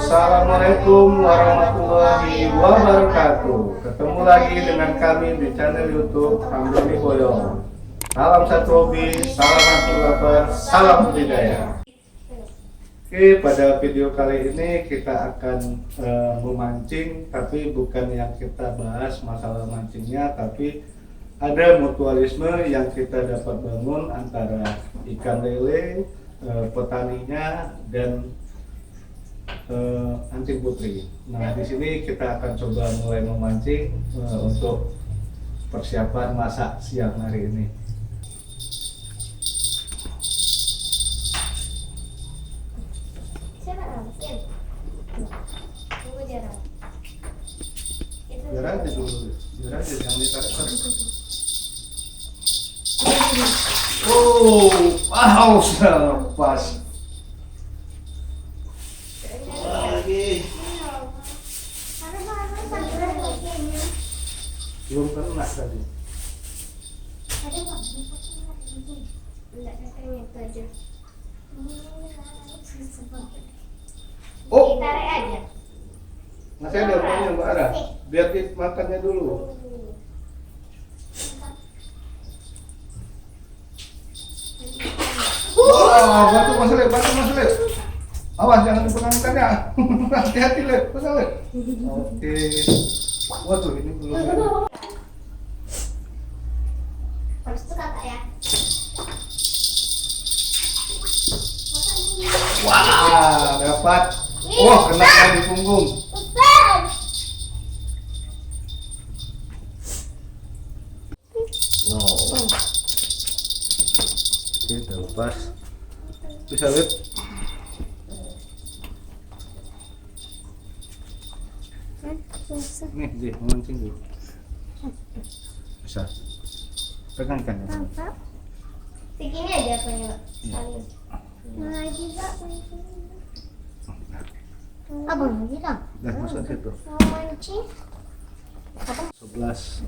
Assalamualaikum warahmatullahi wabarakatuh. Ketemu lagi dengan kami di channel YouTube Hamdani Boyong. Salam satu hobi, salam anti lapar, salam budidaya. Oke, pada video kali ini kita akan memancing, tapi bukan yang kita bahas masalah mancingnya, tapi ada mutualisme yang kita dapat bangun antara ikan lele, petaninya, dan anjing putri. Nah, di sini kita akan coba mulai memancing untuk persiapan masak siang hari ini. Biar aja dulu, biar aja jangan ditarik-tarik. Oh, wow, pas. Belum kena tadi. Ada Pak, enggak kakaknya itu aja. Oh, Tarik aja. masih ada maunya Mbak Ara. Biar kita makannya dulu. Wah, batu Mas Lep, batu Mas Lep. Awas jangan dipegangkannya. Hati-hati Lep, pegang Lep. Oke. Waduh, ini belum. Harus tuh kakak ya. Wah, dapat. Wah, kena di punggung. Wow. Oke, lepas. Bisa Lep. Nih, Ji, memancing dulu. Bisa. Pegangkan ya. Mantap. Segini aja punya Pak. Iya. Nah, lagi Pak. Abang lagi dong. Dah, masuk situ. Mau mancing? 11.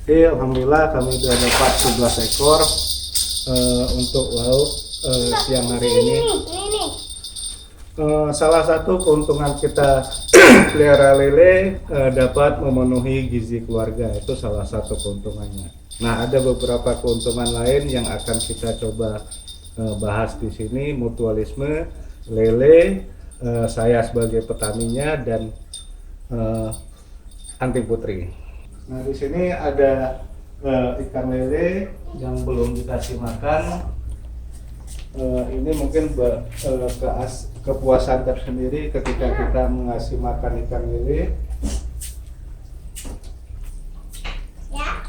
Oke, alhamdulillah kami sudah dapat 11 ekor untuk lauk siang hari ini. Ini. Salah satu keuntungan kita pelihara lele dapat memenuhi gizi keluarga, itu salah satu keuntungannya. Nah, ada beberapa keuntungan lain yang akan kita coba bahas di sini, mutualisme lele, saya sebagai petaninya, dan anting putri. Nah, di sini ada ikan lele yang belum dikasih makan. Ini mungkin kepuasan tersendiri ketika kita mengasih makan ikan lele. Ya.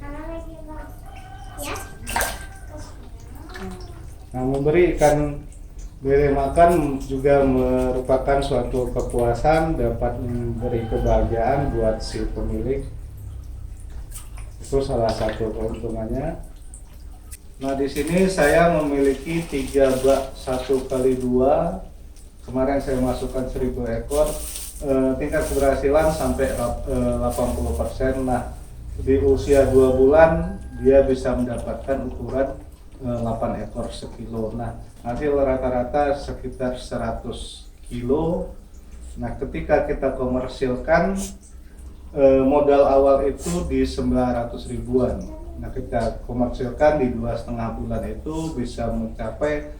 Kalau lagi Pak. Ya. Nah, memberi ikan lele makan juga merupakan suatu kepuasan, dapat memberi kebahagiaan buat si pemilik. Itu salah satu keuntungannya. Nah, di sini saya memiliki 3 bak 1x2. Kemarin saya masukkan 1000 ekor. Tingkat keberhasilan sampai 80%. Nah, di usia 2 bulan dia bisa mendapatkan ukuran 8 ekor sekilo. Nah, hasil rata-rata sekitar 100 kilo. Nah, ketika kita komersilkan, modal awal itu di 900 ribuan. Nah, kita komersilkan di 2,5 bulan itu bisa mencapai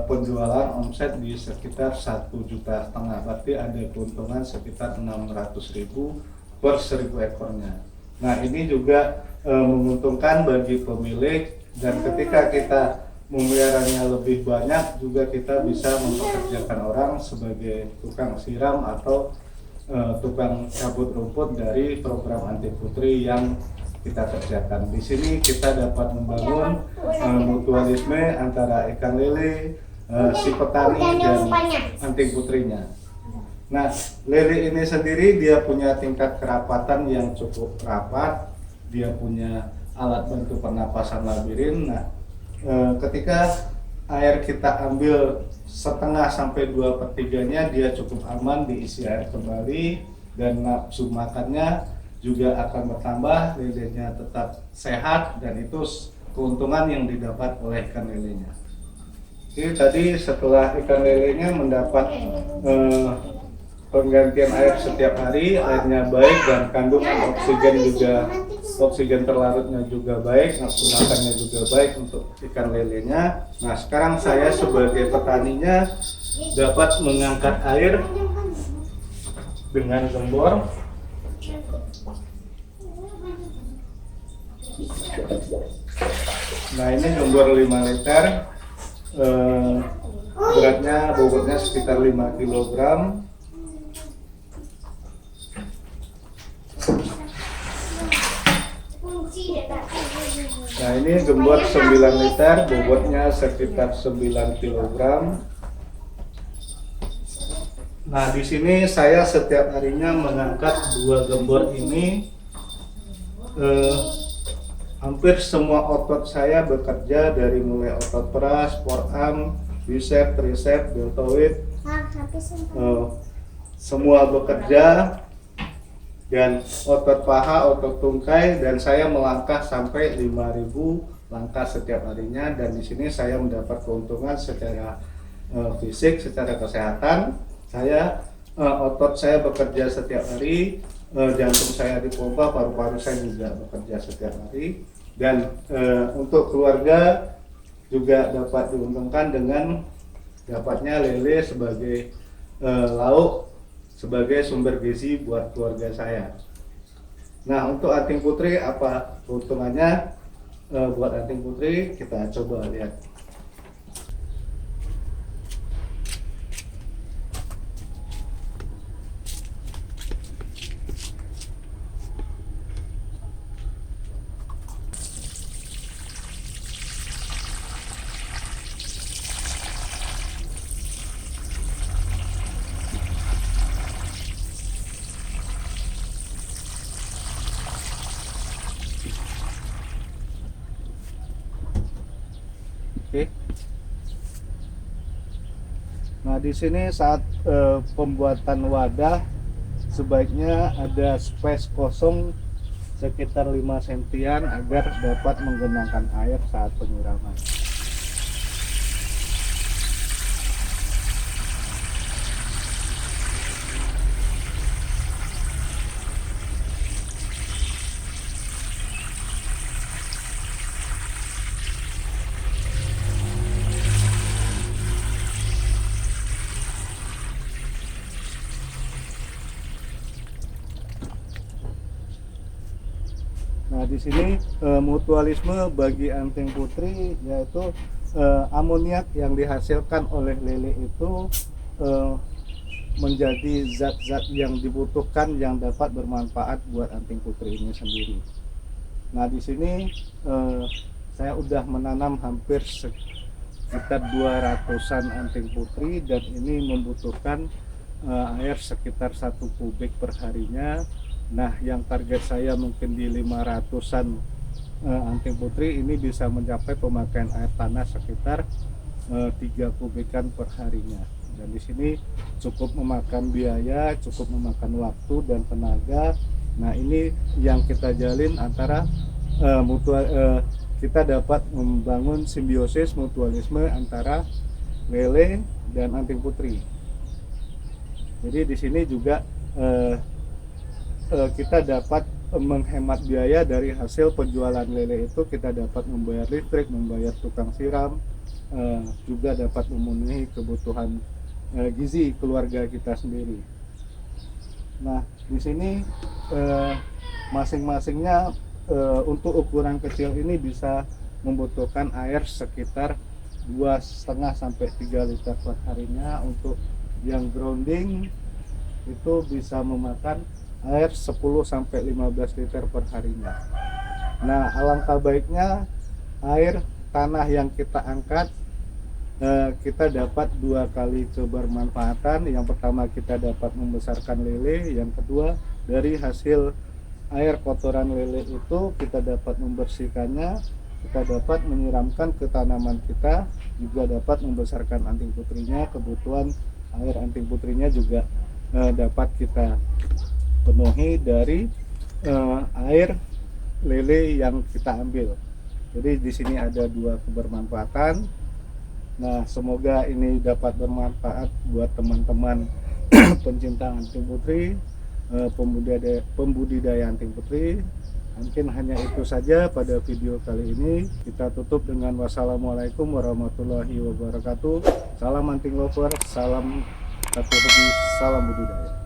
penjualan omset di sekitar 1,5 juta. Berarti ada keuntungan sekitar 600.000 per 1000 ekornya. Nah, ini juga menguntungkan bagi pemilik, dan ketika kita memeliharanya lebih banyak juga kita bisa mempekerjakan orang sebagai tukang siram atau tukang cabut rumput dari program anti putri yang kita kerjakan. Di sini kita dapat membangun mutualisme antara ikan lele, si petani, dan anting putrinya. Nah, lele ini sendiri dia punya tingkat kerapatan yang cukup rapat, dia punya alat bantu pernapasan labirin. Nah, ketika air kita ambil setengah sampai 2/3-nya, dia cukup aman diisi air kembali, dan nafsu makannya juga akan bertambah, lelenya tetap sehat, dan itu keuntungan yang didapat oleh ikan lelenya. Jadi tadi setelah ikan lelenya mendapat penggantian air setiap hari, airnya baik dan kandungan oksigen juga, oksigen terlarutnya juga baik, nafsu makannya juga baik untuk ikan lelenya. Nah sekarang saya sebagai petaninya dapat mengangkat air dengan gembor. Nah ini gembor 5 liter, beratnya bobotnya sekitar 5 kilogram. Nah ini gembor 9 liter, bobotnya sekitar 9 kilogram. Nah di sini saya setiap harinya mengangkat 2 gembor ini. Hampir semua otot saya bekerja, dari mulai otot peras, forearm, bicep, tricep, deltoid, semua bekerja, dan otot paha, otot tungkai, dan saya melangkah sampai 5.000 langkah setiap harinya. Dan di sini saya mendapat keuntungan secara fisik, secara kesehatan. Otot saya bekerja setiap hari, jantung saya dipompa, paru-paru saya juga bekerja setiap hari. Dan untuk keluarga juga dapat diuntungkan dengan dapatnya lele sebagai lauk, sebagai sumber gizi buat keluarga saya. Nah untuk anting putri apa keuntungannya buat anting putri, kita coba lihat. Oke. Nah di sini saat pembuatan wadah sebaiknya ada space kosong sekitar 5 sentian agar dapat menggenangkan air saat penyiraman. Nah di sini mutualisme bagi anting putri yaitu amoniak yang dihasilkan oleh lele itu menjadi zat-zat yang dibutuhkan yang dapat bermanfaat buat anting putri ini sendiri. Nah di sini saya udah menanam hampir sekitar 200-an anting putri, dan ini membutuhkan air sekitar 1 kubik per harinya. Nah yang target saya mungkin di 500-an anting putri ini bisa mencapai pemakaian air tanah sekitar 3 kubikan per harinya. Dan di sini cukup memakan biaya, cukup memakan waktu dan tenaga. Nah ini yang kita jalin antara kita dapat membangun simbiosis mutualisme antara lele dan anting putri. Jadi di sini juga kita dapat menghemat biaya dari hasil penjualan lele itu. Kita dapat membayar listrik, membayar tukang siram, juga dapat memenuhi kebutuhan gizi keluarga kita sendiri. Nah di sini masing-masingnya untuk ukuran kecil ini bisa membutuhkan air sekitar 2,5 sampai 3 liter per harinya. Untuk yang grounding itu bisa memakan air 10 sampai 15 liter per harinya. Nah alangkah baiknya air tanah yang kita angkat kita dapat 2 kali kebermanfaatan. Yang pertama kita dapat membesarkan lele, yang kedua dari hasil air kotoran lele itu kita dapat membersihkannya, kita dapat menyiramkan ke tanaman kita, juga dapat membesarkan anting putrinya. Kebutuhan air anting putrinya juga dapat kita penuhi dari air lele yang kita ambil. Jadi di sini ada 2 kebermanfaatan. Nah, semoga ini dapat bermanfaat buat teman-teman pencinta anting putri, pembudidaya anting putri. Mungkin hanya itu saja pada video kali ini. Kita tutup dengan wassalamualaikum warahmatullahi wabarakatuh. Salam anting lover, salam satu hobi, salam budidaya.